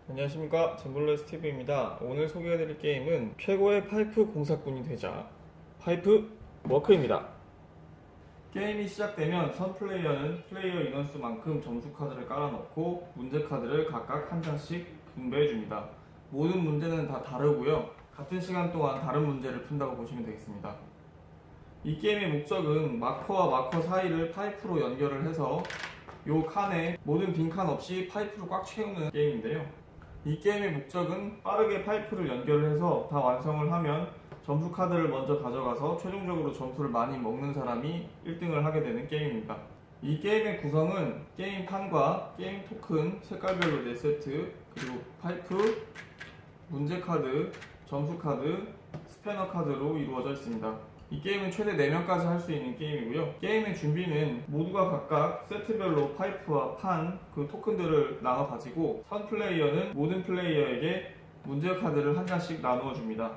안녕하십니까, 젠블러 스티브입니다. 오늘 소개해드릴 게임은 최고의 파이프 공사꾼이 되자 파이프 워크입니다. 게임이 시작되면 선 플레이어는 플레이어 인원수만큼 점수 카드를 깔아놓고 문제 카드를 각각 한 장씩 분배해줍니다. 모든 문제는 다 다르고요. 같은 시간 동안 다른 문제를 푼다고 보시면 되겠습니다. 이 게임의 목적은 마커와 마커 사이를 파이프로 연결을 해서 이 칸에 모든 빈칸 없이 파이프로 꽉 채우는 게임인데요. 이 게임의 목적은 빠르게 파이프를 연결을 해서 다 완성을 하면 점수 카드를 먼저 가져가서 최종적으로 점수를 많이 먹는 사람이 1등을 하게 되는 게임입니다. 이 게임의 구성은 게임판과 게임 토큰, 색깔별로 4세트, 그리고 파이프, 문제 카드, 점수 카드, 스패너 카드로 이루어져 있습니다. 이 게임은 최대 4명까지 할 수 있는 게임이고요. 게임의 준비는 모두가 각각 세트별로 파이프와 판, 그 토큰들을 나눠 가지고 선 플레이어는 모든 플레이어에게 문제 카드를 한 장씩 나누어 줍니다.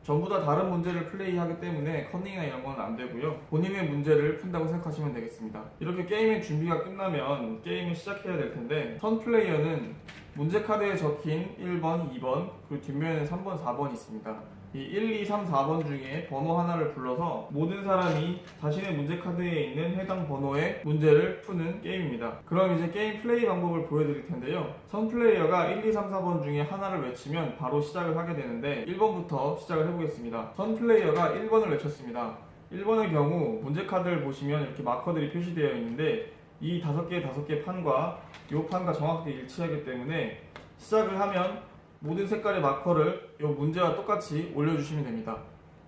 전부 다 다른 문제를 플레이하기 때문에 커닝이나 이런 건 안 되고요. 본인의 문제를 푼다고 생각하시면 되겠습니다. 이렇게 게임의 준비가 끝나면 게임을 시작해야 될 텐데, 선 플레이어는 문제 카드에 적힌 1번, 2번, 그리고 뒷면에는 3번, 4번이 있습니다. 이 1, 2, 3, 4번 중에 번호 하나를 불러서 모든 사람이 자신의 문제 카드에 있는 해당 번호의 문제를 푸는 게임입니다. 그럼 이제 게임 플레이 방법을 보여드릴 텐데요. 선 플레이어가 1, 2, 3, 4번 중에 하나를 외치면 바로 시작을 하게 되는데 1번부터 시작을 해보겠습니다. 선 플레이어가 1번을 외쳤습니다. 1번의 경우 문제 카드를 보시면 이렇게 마커들이 표시되어 있는데 이 5개 판과 이 판과 정확하게 일치하기 때문에 시작을 하면 모든 색깔의 마커를 이 문제와 똑같이 올려주시면 됩니다.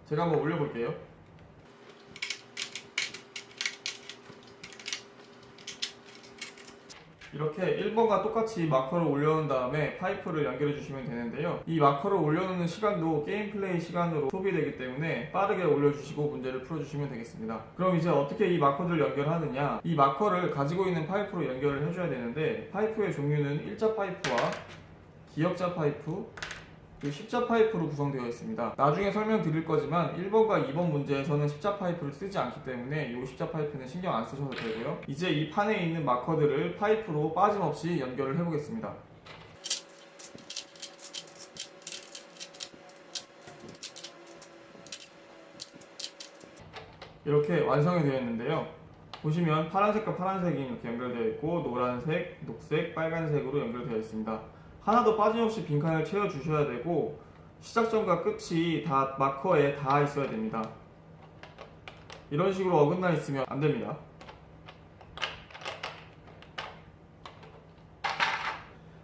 제가 한번 올려볼게요. 이렇게 1번과 똑같이 마커를 올려놓은 다음에 파이프를 연결해 주시면 되는데요. 이 마커를 올려놓는 시간도 게임 플레이 시간으로 소비되기 때문에 빠르게 올려주시고 문제를 풀어주시면 되겠습니다. 그럼 이제 어떻게 이 마커들을 연결하느냐, 이 마커를 가지고 있는 파이프로 연결을 해줘야 되는데, 파이프의 종류는 일자 파이프와 기역자 파이프, 그리고 십자 파이프로 구성되어 있습니다. 나중에 설명드릴 거지만 1번과 2번 문제에서는 십자 파이프를 쓰지 않기 때문에 이 십자 파이프는 신경 안 쓰셔도 되고요. 이제 이 판에 있는 마커들을 파이프로 빠짐없이 연결을 해보겠습니다. 이렇게 완성이 되어 있는데요. 보시면 파란색과 파란색이 이렇게 연결되어 있고, 노란색, 녹색, 빨간색으로 연결되어 있습니다. 하나도 빠짐없이 빈칸을 채워주셔야 되고, 시작점과 끝이 다 마커에 닿아 있어야 됩니다. 이런 식으로 어긋나 있으면 안 됩니다.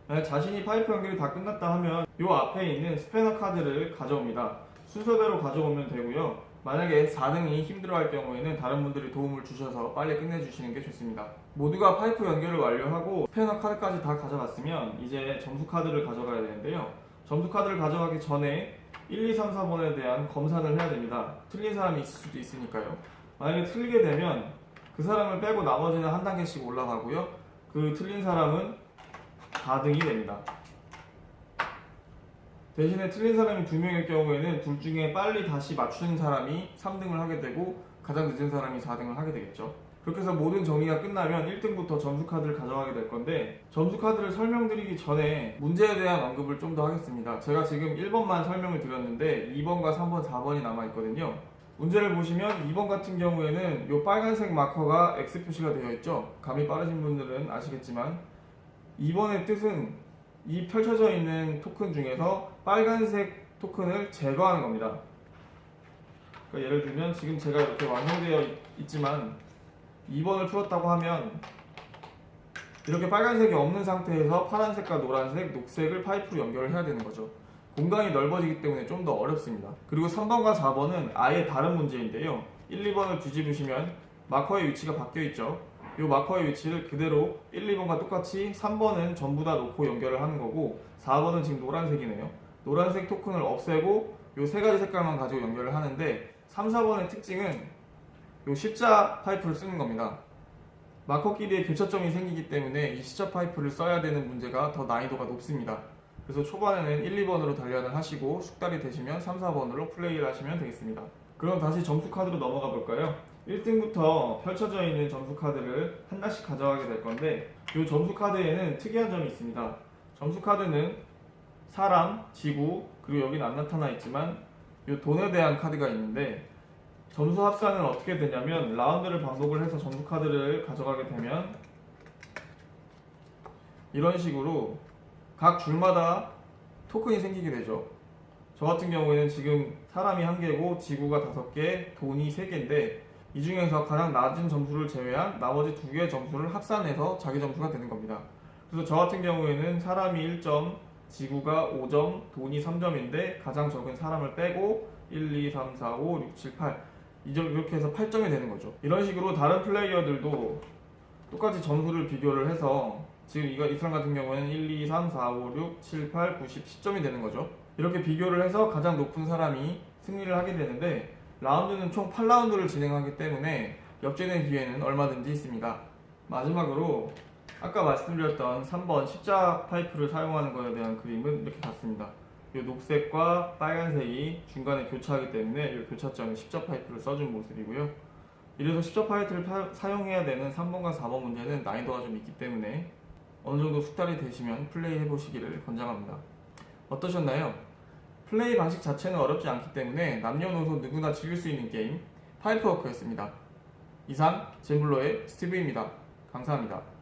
만약 자신이 파이프 연결이 다 끝났다 하면 이 앞에 있는 스패너 카드를 가져옵니다. 순서대로 가져오면 되고요. 만약에 4등이 힘들어할 경우에는 다른 분들이 도움을 주셔서 빨리 끝내주시는 게 좋습니다. 모두가 파이프 연결을 완료하고 스패너 카드까지 다 가져갔으면 이제 점수 카드를 가져가야 되는데요. 점수 카드를 가져가기 전에 1, 2, 3, 4번에 대한 검사를 해야 됩니다. 틀린 사람이 있을 수도 있으니까요. 만약에 틀리게 되면 그 사람을 빼고 나머지는 한 단계씩 올라가고요. 그 틀린 사람은 4등이 됩니다. 대신에 틀린 사람이 2명일 경우에는 둘 중에 빨리 다시 맞춘 사람이 3등을 하게 되고, 가장 늦은 사람이 4등을 하게 되겠죠. 그렇게 해서 모든 정리가 끝나면 1등부터 점수 카드를 가져가게 될 건데, 점수 카드를 설명드리기 전에 문제에 대한 언급을 좀 더 하겠습니다. 제가 지금 1번만 설명을 드렸는데 2번과 3번, 4번이 남아있거든요. 문제를 보시면 2번 같은 경우에는 이 빨간색 마커가 X 표시가 되어 있죠. 감이 빠르신 분들은 아시겠지만, 2번의 뜻은 이 펼쳐져 있는 토큰 중에서 빨간색 토큰을 제거하는 겁니다. 그러니까 예를 들면 지금 제가 이렇게 완성되어 있지만 2번을 풀었다고 하면 이렇게 빨간색이 없는 상태에서 파란색과 노란색, 녹색을 파이프로 연결을 해야 되는 거죠. 공간이 넓어지기 때문에 좀 더 어렵습니다. 그리고 3번과 4번은 아예 다른 문제인데요. 1, 2번을 뒤집으시면 마커의 위치가 바뀌어 있죠. 이 마커의 위치를 그대로 1, 2번과 똑같이 3번은 전부 다 놓고 연결을 하는 거고, 4번은 지금 노란색이네요. 노란색 토큰을 없애고 이 3가지 색깔만 가지고 연결을 하는데, 3, 4번의 특징은 이 십자 파이프를 쓰는 겁니다. 마커끼리의 교차점이 생기기 때문에 이 십자 파이프를 써야 되는 문제가 더 난이도가 높습니다. 그래서 초반에는 1, 2번으로 단련을 하시고 숙달이 되시면 3, 4번으로 플레이를 하시면 되겠습니다. 그럼 다시 점수 카드로 넘어가 볼까요? 1등부터 펼쳐져 있는 점수 카드를 한 장씩 가져가게 될 건데, 이 점수 카드에는 특이한 점이 있습니다. 점수 카드는 사람, 지구, 그리고 여기는 안 나타나 있지만 이 돈에 대한 카드가 있는데, 점수 합산은 어떻게 되냐면 라운드를 반복을 해서 점수 카드를 가져가게 되면 이런 식으로 각 줄마다 토큰이 생기게 되죠. 저 같은 경우에는 지금 사람이 1개고 지구가 5개, 돈이 3개인데 이 중에서 가장 낮은 점수를 제외한 나머지 2개의 점수를 합산해서 자기 점수가 되는 겁니다. 그래서 저 같은 경우에는 사람이 1점, 지구가 5점, 돈이 3점인데 가장 적은 사람을 빼고 1, 2, 3, 4, 5, 6, 7, 8 이렇게 해서 8점이 되는 거죠. 이런 식으로 다른 플레이어들도 똑같이 점수를 비교를 해서 지금 이 사람 같은 경우에는 1, 2, 3, 4, 5, 6, 7, 8, 9, 10, 10점이 되는 거죠. 이렇게 비교를 해서 가장 높은 사람이 승리를 하게 되는데, 라운드는 총 8라운드를 진행하기 때문에 역전의 기회는 얼마든지 있습니다. 마지막으로 아까 말씀드렸던 3번 십자 파이프를 사용하는 것에 대한 그림은 이렇게 같습니다. 이 녹색과 빨간색이 중간에 교차하기 때문에 이 교차점에 십자 파이프를 써준 모습이고요. 이래서 십자 파이프를 사용해야 되는 3번과 4번 문제는 난이도가 좀 있기 때문에 어느 정도 숙달이 되시면 플레이 해보시기를 권장합니다. 어떠셨나요? 플레이 방식 자체는 어렵지 않기 때문에 남녀노소 누구나 즐길 수 있는 게임 파이프워크였습니다. 이상 젠블러의 스티브입니다. 감사합니다.